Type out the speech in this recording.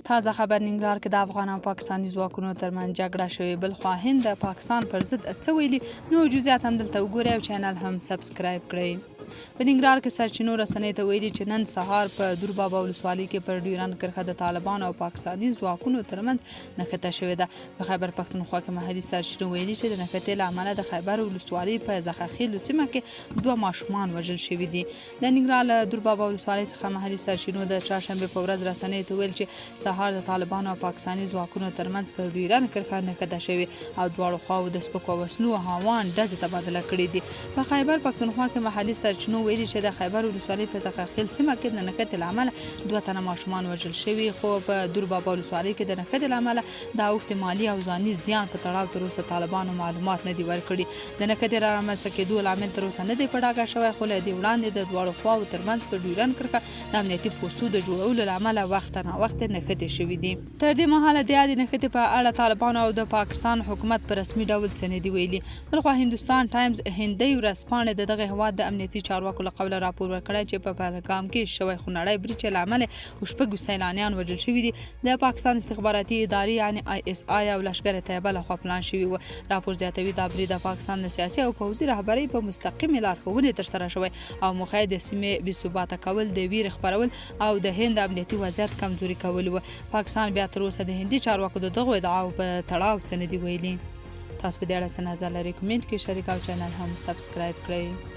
تازه خبر ننګرهار کې د افغان او پاکستاني ځواکونو ترمنځ جګړه شوې. بل خوا هند د پاکستان پر ضد څه ویلي، نو جزئیات هم دلته وګورئ او چینل هم سبسکرایب کړئ. په ننګرهار کې سرچینو رسنۍ ته ویلي چې نن سهار په دوربابا ولسوالۍ کې پر ډیورنډ کرښه د طالبانو او پاکستاني ځواکونو ترمنځ نښته شوې ده. په خیبر پښتونخوا کې محلي سرچینو ویلي چې د نښتې له امله د خیبر ولسوالۍ په زخخیلو سیمه کې 2 ماشومان وژل شوي دي. د ننګرهار له دوربابا ولسوالۍ څخه محلي سرچینو د چهارشنبې په ورځ رسنۍ ته ویل چې سهار د طالبانو او پاکستاني ځواکونو ترمنځ پر ډیورنډ کرښه نښته شوې او دواړو خواو د سپکو وسلو او هاوان ډزې تبادله کړې دي. په خیبر پښتونخوا کې محلي سرچینو ویلي چې د خیبر ولسوالۍ په زخخیل سیمه کې د نښتې له امله 2 تنه ماشومان وژل شوي، خو په دوربابا ولسوالۍ کې د نښتې له امله د اوښتې مالي او ځاني زیان په تړاو تر اوسه طالبانو معلومات نه دي ورکړي. د نښتې رامنځته کېدو لامل تر اوسه نه دی په ډاګه شوی، خو له دې وړاندې د دواړو خواو ترمنځ په ډیورنډ کرښه د امنیتي پوستو د جوړولو له امله وخت ناوخته نښتې شوي دي. تر دې مهاله د یادې نښتې په اړه طالبانو او د پاکستان حکومت په رسمي ډول څه نه دي ویلي. بلخوا هندوستان ټایمز هندۍ ورځپاڼې د دغه هېواد د امنیتي چارواکو له قوله راپور ورکړی چې په پهلګام کې شوی خونړی بریچ له امله 6 سیلانیان وژل شوي دي. د پاکستان استخباراتي ادارې یعنې ISI او لښکر طیبه لخوا پلان شوي و. راپور زیاتوي دا برید د پاکستان د سیاسي او پوځي رهبرۍ په مستقیمې لارښوونې ترسره شوی او موخه د سیمې بې ثباته کول، د ویرې خپرول او د هند امنیتي وضعیت کمزوري کول و. پاکستان بیا تر اوسه د هندي چارواکو د دغو ادعاو په تړاو څه نه دي ویلي. تاسو په دې اړه څه نظر لرئ؟ کمنټ کې شریک او چینل هم سبسکرایب کړئ.